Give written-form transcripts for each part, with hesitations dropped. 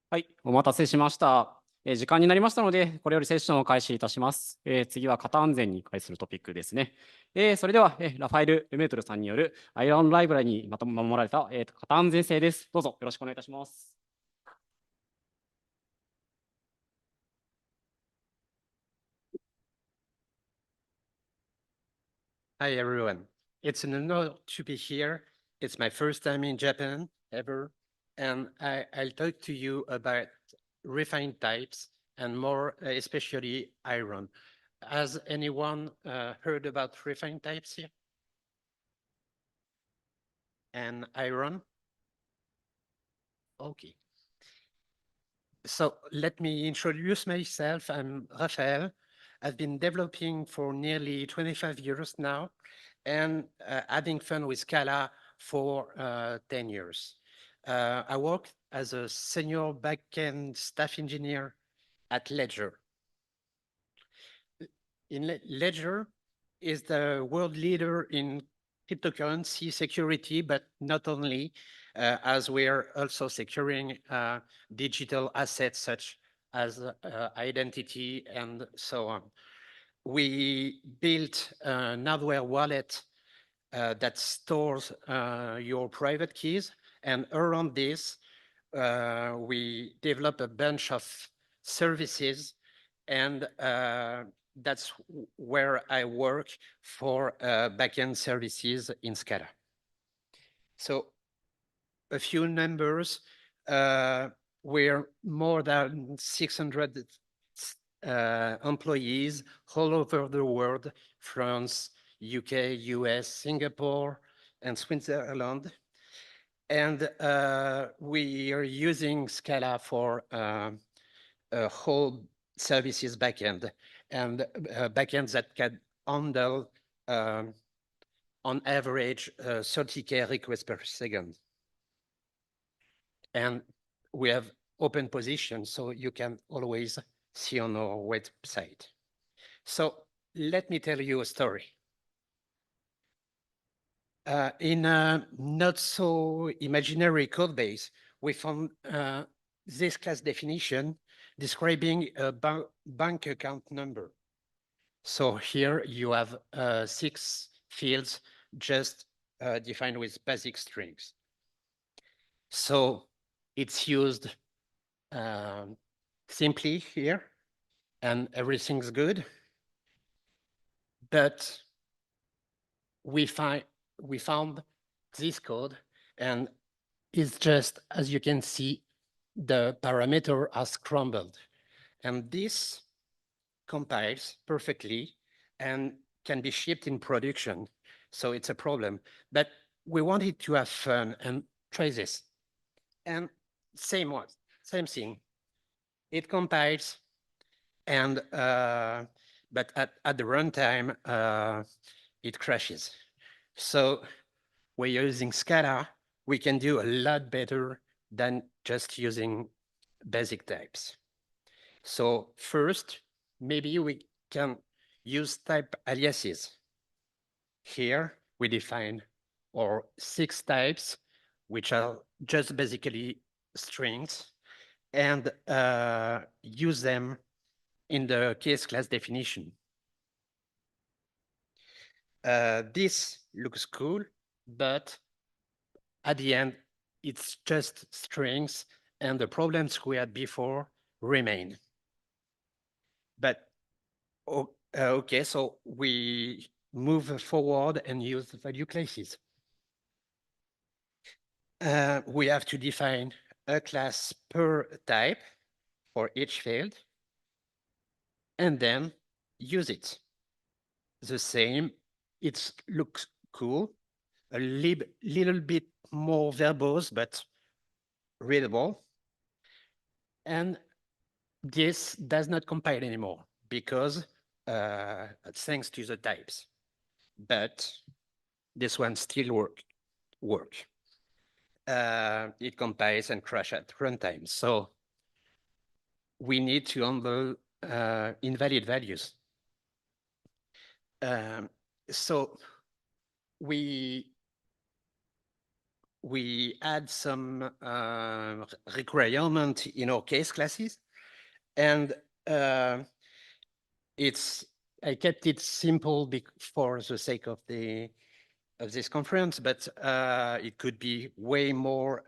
はい、お待たせしました。時間になりましたので、これよりセッションを開始いたします。次は型安全に関するトピックですね。それでは、ラファエル・ルメートルさんによるアイロンライブラリにまとめ守られた、型安全性です。どうぞよろしくお願いいたします。Hi everyone. It's an honor to be here. It's my first time in Japan ever, and I'll talk to you about refined types and more especially iron. Has anyone heard about refined types here? And iron? Okay. So let me introduce myself. I'm Raphael. I've been developing for nearly 25 years now and having fun with Scala for 10 years. I work as a senior backend staff engineer at Ledger. Ledger is the world leader in cryptocurrency security, but not only, as we're also securing digital assets such as identity and so on. We built an hardware wallet that stores your private keys, and around this, we develop a bunch of services, and that's where I work for backend services in Scala. So a few numbers, we're more than 600 employees all over the world, France, UK, US, Singapore, and Switzerland. And we are using Scala for a whole services backend and backends that can handle on average 30K requests per second. And we have open positions, so you can always see on our website. So let me tell you a story. In a not so imaginary code base, we found this class definition describing a bank account number. So here you have 6 fields just defined with basic strings. So it's used simply here, and everything's good. But we found this code, and it's just, as you can see, the parameter are scrambled. And this compiles perfectly and can be shipped in production. So it's a problem. But we wanted to have fun and try this. And same thing. It compiles, and but at the runtime, it crashes. So we're using Scala. We can do a lot better than just using basic types. So first, maybe we can use type aliases. Here we define our 6 types, which are just basically strings, and use them in the case class definition. This looks cool, but at the end, it's just strings, and the problems we had before remain. But okay, so we move forward and use the value classes. We have to define a class per type for each field, and then use it. The same, it looks cool, a little bit more verbose, but readable. And this does not compile anymore because thanks to the types. But this one still work. It compiles and crash at runtime. So we need to handle invalid values. So we we add some requirement in our case classes, and I kept it simple for the sake of this conference, but it could be way more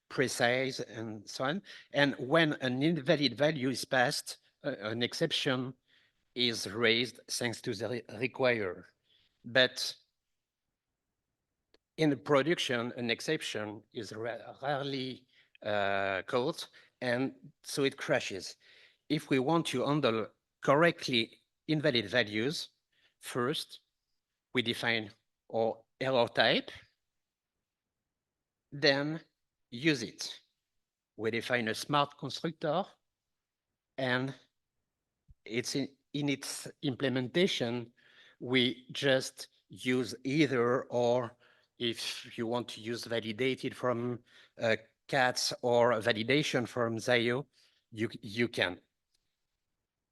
precise and so on. And when an invalid value is passed, an exception is raised thanks to the require. But in the production, an exception is rarely caught, and so it crashes. If we want to handle correctly invalid values, first, we define our error type, then use it. We define a smart constructor, and it's in its implementation, we just use either or. If you want to use validated from CATS or validation from Zayo, you can.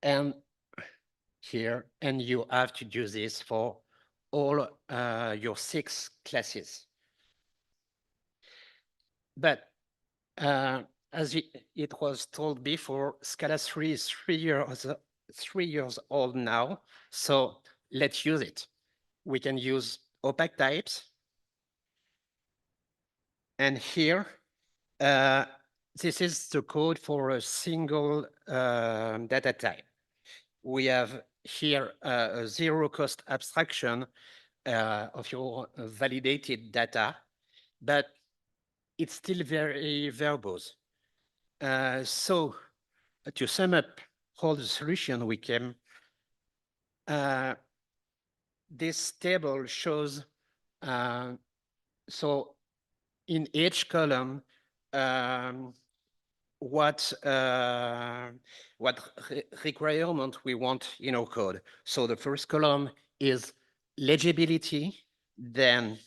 And here, and you have to do this for all your 6 classes. But as it was told before, Scala 3 is 3 years old now, so let's use it. We can use opaque types. And here, this is the code for a single data type. We have here a zero-cost abstraction of your validated data, but it's still very verbose. So to sum up all the solution we came, this table shows, so in each column, what requirement we want in our code. So the first column is legibility, then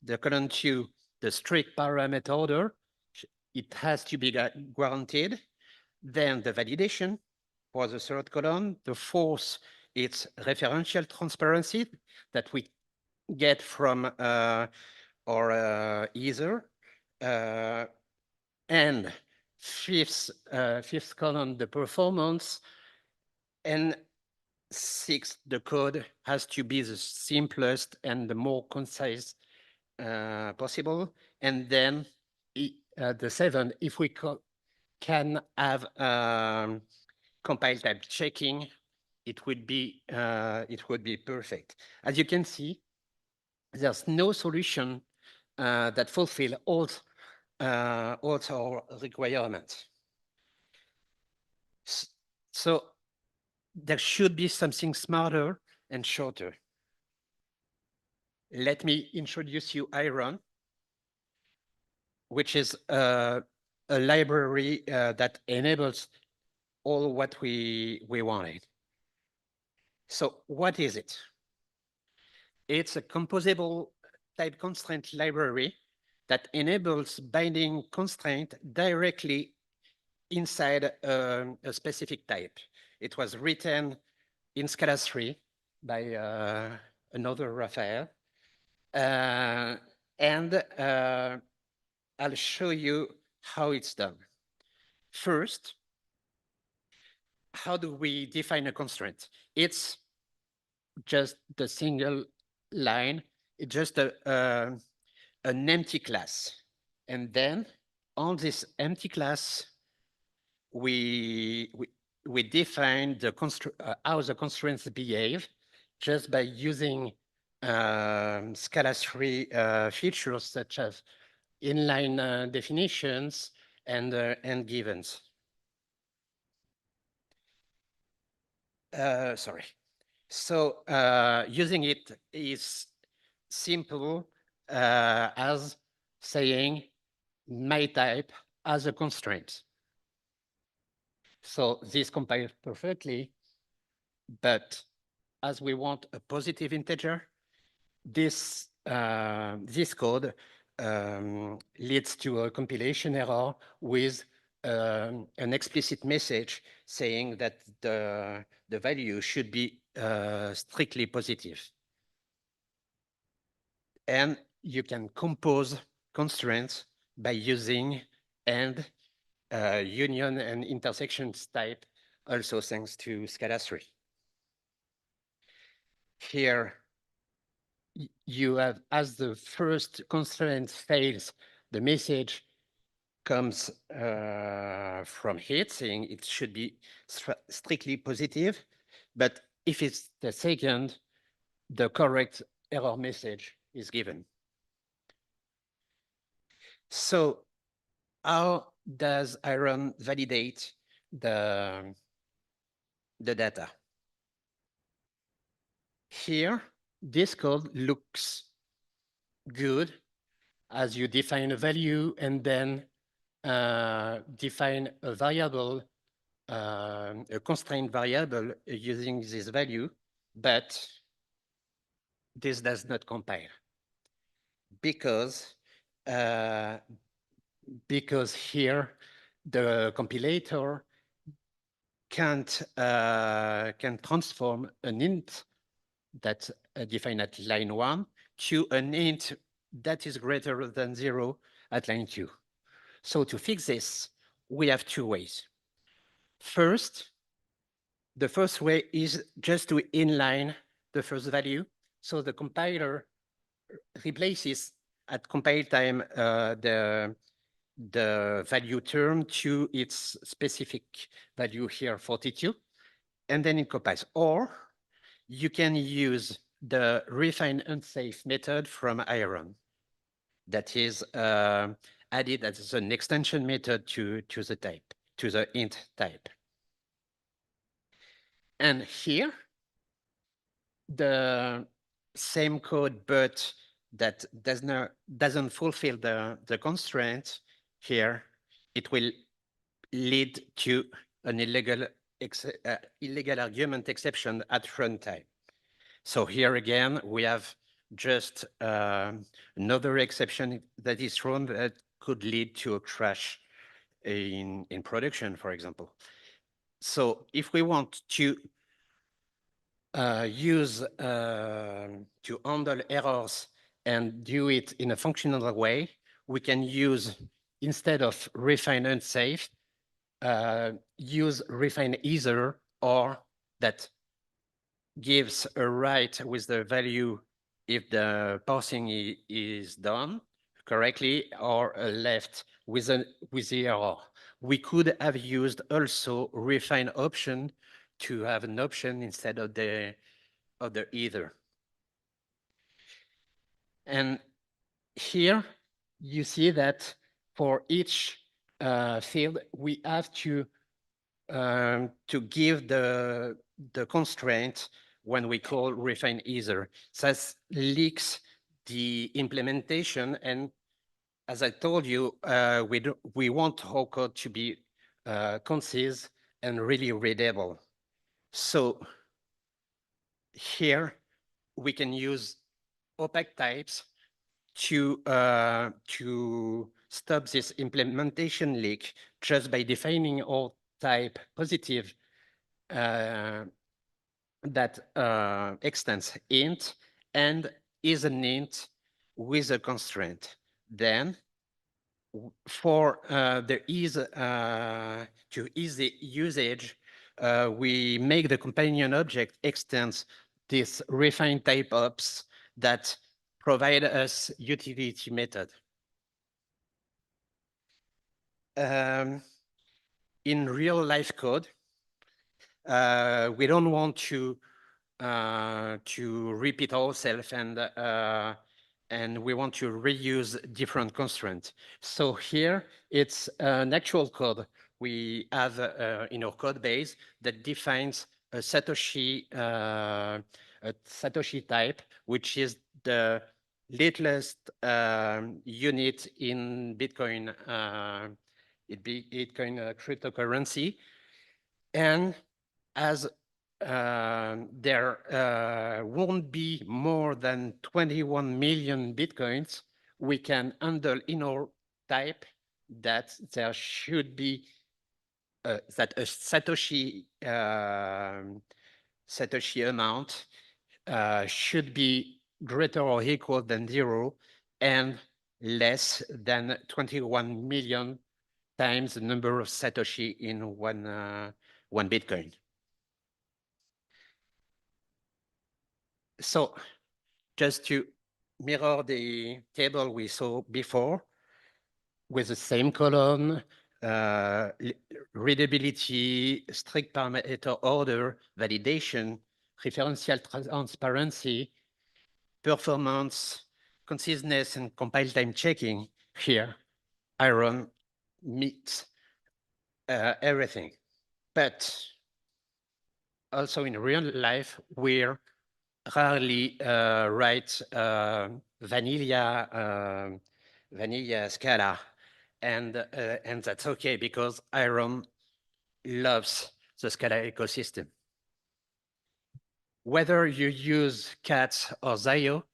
the column 2, the strict parameter order, it has to be guaranteed. Then the validation for the third column. The fourth, it's referential transparency that we get from our either. And fifth column, the performance. And sixth, the code has to be the simplest and the more concise possible. And then the seventh, if we can have compile type checking, it would be perfect. As you can see, there's no solution that fulfill all our requirements. So there should be something smarter and shorter. Let me introduce you Iron, which is a library that enables all what we wanted. So what is it? It's a composable type constraint library that enables binding constraint directly inside a specific type. It was written in Scala 3 by another Raphae. And I'll show you how it's done. First, how do we define a constraint? It's just the single line. It's just an empty class. And then on this empty class, we define the how the constraints behave just by using Scala 3 features such as inline definitions and givens. Sorry. So using it is simple as saying my type as a constraint. So this compiles perfectly, but as we want a positive integer, this code leads to a compilation error with an explicit message saying that the value should be strictly positive. And you can compose constraints by using and union and intersections type, also thanks to Scala 3. Here, you have, as the first constraint fails, the message comes from it, saying it should be strictly positive. But if it's the second, the correct error message is given. So how does Iron validate the data? Here, this code looks good as you define a value and then define a variable, a constraint variable using this value, but this does not compile because here the compilator can't transform an int that's defined at line 1 to an int that is greater than 0 at line 2. So to fix this, we have two ways. First, the first way is just to inline the first value. So the compiler replaces at compile time the value term to its specific value here, 42, and then it compiles. Or you can use the refine unsafe method from Iron that is added as an extension method to the type, to the int type. And here, the same code, but that doesn't fulfill the constraint here, it will lead to an illegal argument exception at runtime. So here again, we have just another exception that is thrown that could lead to a crash in production, for example. So if we want to use to handle errors and do it in a functional way, we can use, instead of refine unsafe, use refine either, or that gives a right with the value if the parsing is done correctly, or a left with the error. We could have used also refine option to have an option instead of the either. And here you see that for each field, we have to give the constraint when we call refine either. So that leaks the implementation. And as I told you, we want our code to be concise and really readable. So here we can use opaque types to stop this implementation leak just by defining our type positive that extends int and is an int with a constraint. Then for the ease to ease the usage, we make the companion object extends this refine type ops that provide us utility method. In real life code, we don't want to repeat ourselves, and we want to reuse different constraints. So here it's an actual code we have in our code base that defines a Satoshi type, which is the littlest unit in Bitcoin, Bitcoin cryptocurrency. And as there won't be more than 21 million Bitcoins, we can handle in our type that there should be that a Satoshi amount should be greater or equal than 0 and less than 21 million times the number of Satoshi in one Bitcoin. So just to mirror the table we saw before, with the same column, readability, strict parameter order, validation, referential transparency, performance, conciseness, and compile time checking. Here, Iron meets everything. But also in real life, we're rarely write vanilla Scala, and that's okay because Iron loves the Scala ecosystem. Whether you use CATS or Zio,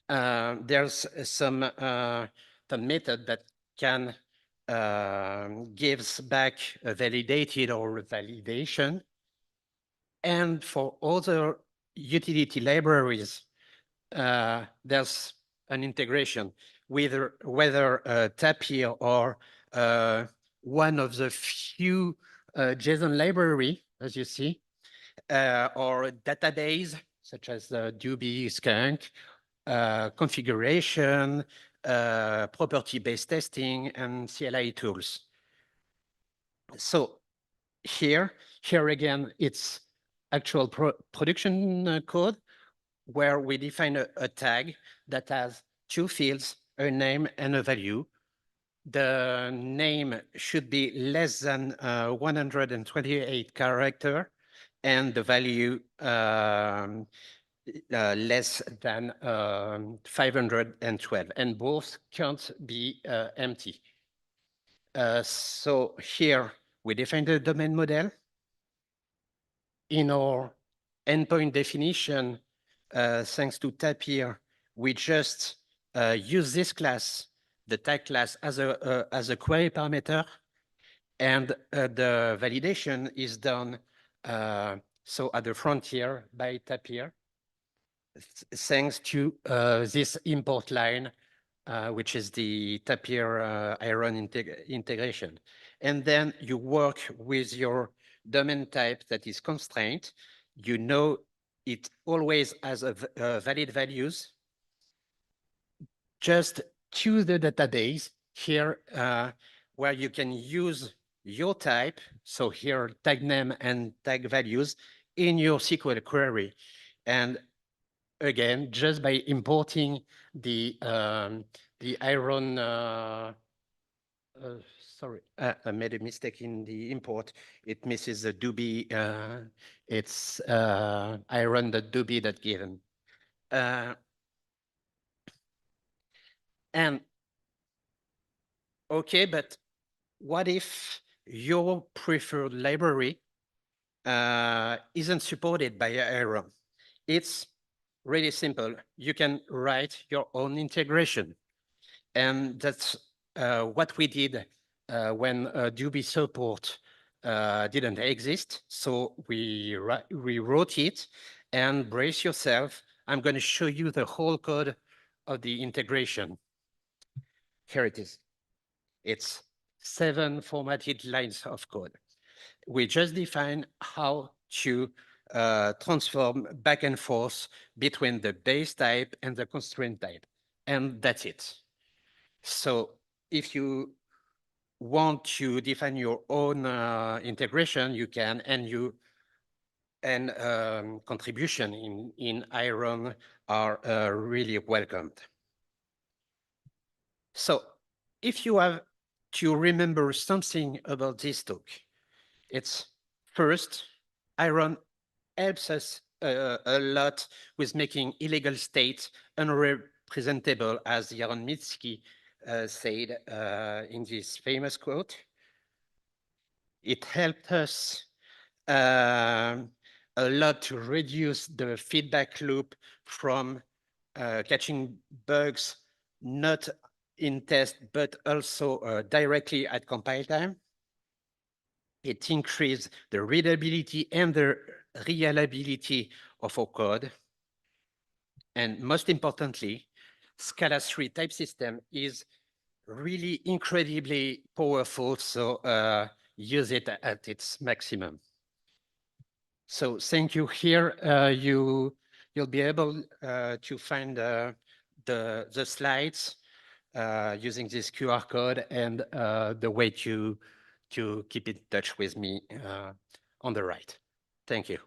there's some method that can gives back a validated or validation. And for other utility libraries, there's an integration, whether Tapir or one of the few JSON library, as you see, or a database such as Doobie, Skunk, configuration, property-based testing, and CLI tools. So here again, it's actual production code where we define a tag that has two fields, a name and a value. The name should be less than 128 character, and the value less than 512, and both can't be empty. So here we define the domain model. In our endpoint definition, thanks to Tapir, we just use this class, the tag class, as a query parameter, and the validation is done so at the frontier by Tapir, thanks to this import line, which is the Tapir Iron integration. And then you work with your domain type that is constraint. You know it always has a valid values. Just choose the database here where you can use your type. So here, tag name and tag values in your SQL query. And again, just by importing the Iron, sorry, I made a mistake in the import. It misses the Doobie. It's iron.doobie.given. And okay, but what if your preferred library isn't supported by Iron? It's really simple. You can write your own integration. And that's what we did when Doobie support didn't exist. So we wrote it, and brace yourself. I'm going to show you the whole code of the integration. Here it is. It's 7 formatted lines of code. We just define how to transform back and forth between the base type and the constraint type. And that's it. So if you want to define your own integration, you can, and contribution in Iron are really welcomed. So if you have to remember something about this talk, it's first, Iron helps us a lot with making illegal states unrepresentable, as Yaron Mitsky said in this famous quote. It helped us a lot to reduce the feedback loop from catching bugs, not in test, but also directly at compile time. It increased the readability and the reliability of our code. And most importantly, Scala 3 type system is really incredibly powerful, so use it at its maximum. So thank you. Here you'll be able to find the slides using this QR code and the way to keep in touch with me on the right. Thank you.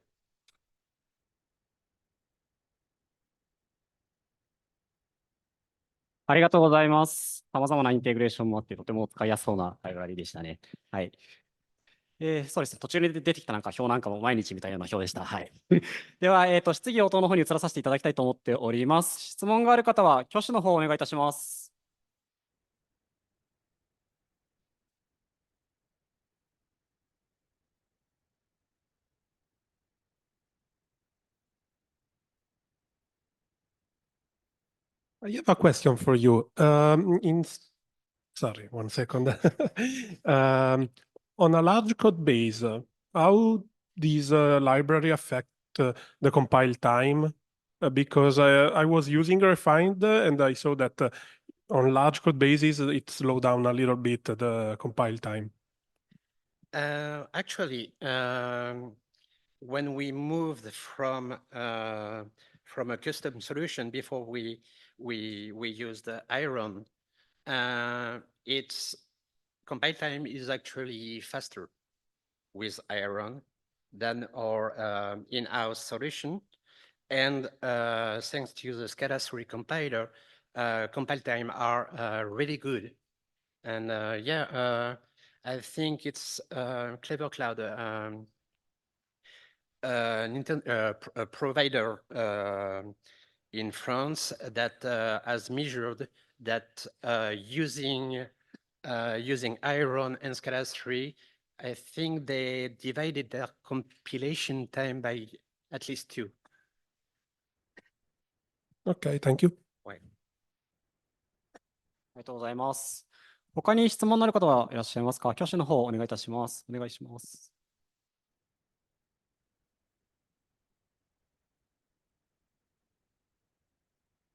ありがとうございます。様々なインテグレーションもあって、とても使いやすそうなライブラリでしたね。はい。そうですね。途中で出てきた表なんかも毎日みたいな表でした。はい。では、質疑応答の方に移らさせていただきたいと思っております。質問がある方は、挙手の方をお願いいたします。I have a question for you. Sorry, one second. On a large code base, how these library affect the compile time? Because I was using Refined and I saw that on large code bases, it slowed down a little bit the compile time. Actually, when we moved from a custom solution before we used Iron, its compile time is actually faster with Iron than our in-house solution. And thanks to the Scala 3 compiler, compile time are really good. And I think it's Clever Cloud, a provider in France that has measured that using Iron and Scala 3, I think they divided their compilation time by at least 2. Okay, thank you. はい。ありがとうございます。他に質問のある方はいらっしゃいますか？挙手の方お願いいたします。お願いします。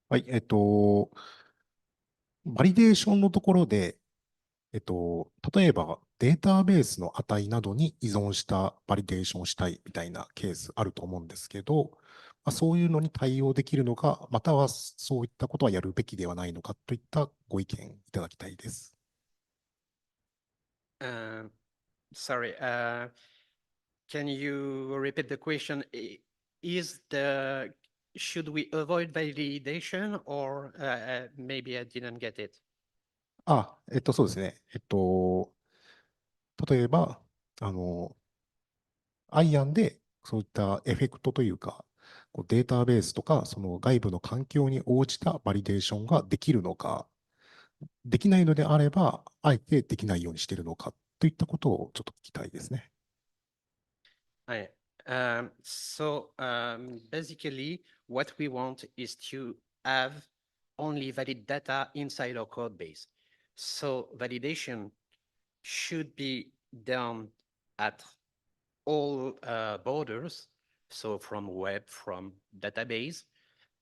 はい、バリデーションのところで、例えばデータベースの値などに依存したバリデーションをしたいみたいなケースあると思うんですけど、そういうのに対応できるのか、またはそういったことはやるべきではないのかといったご意見いただきたいです。Sorry, can you repeat the question? Should we avoid validation or maybe I didn't get it? そうですね。例えば、アイアンでそういったエフェクトというか、データベースとか、その外部の環境に応じたバリデーションができるのか、できないのであれば、あえてできないようにしているのかといったことをちょっと聞きたいですね。はい。Basically, what we want is to have only valid data inside our code base. So validation should be done at all borders, so from web, from database,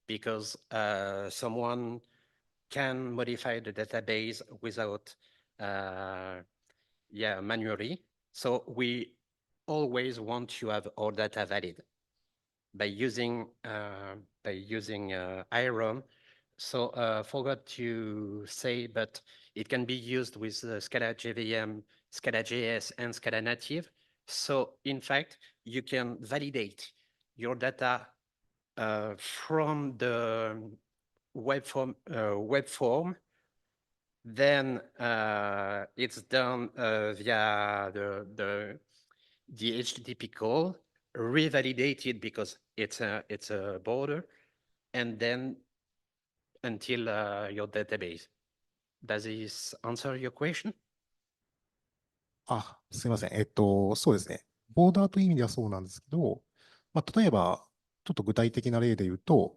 because someone can modify the database without, manually. So we always want to have our data valid by using Iron. So forgot to say, but it can be used with Scala JVM, Scala JS, and Scala Native. So in fact, you can validate your data from the web form. Then it's done via the HTTP call, revalidated because it's a border, and then until your database. Does this answer your question? すみません。そうですね。ボーダーという意味ではそうなんですけど、例えば、ちょっと具体的な例で言うと、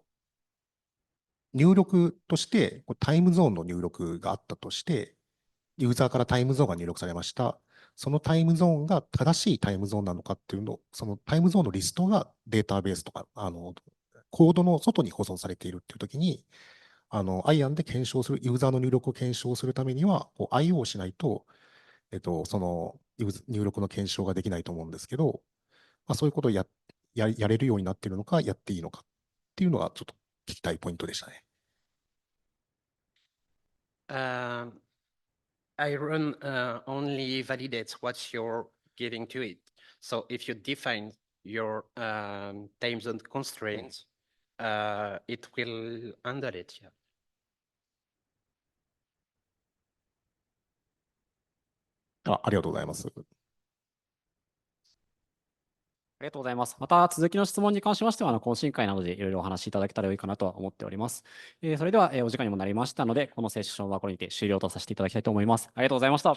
入力としてタイムゾーンの入力があったとして、ユーザーからタイムゾーンが入力されました。そのタイムゾーンが正しいタイムゾーンなのかっていうの、そのタイムゾーンのリストがデータベースとか、コードの外に保存されているっていうときに、IAM で検証する、ユーザーの入力を検証するためには、IO をしないと、その入力の検証ができないと思うんですけど、そういうことをやれるようになっているのか、やっていいのかっていうのがちょっと聞きたいポイントでしたね。Iron only validates what you're giving to it. So if you define your time zone constraints, it will handle it. Yeah. ありがとうございます。ありがとうございます。また続きの質問に関しましては、懇親会などでいろいろお話しいただけたらよいかなとは思っております。それでは、お時間にもなりましたので、このセッションはこれにて終了とさせていただきたいと思います。ありがとうございました。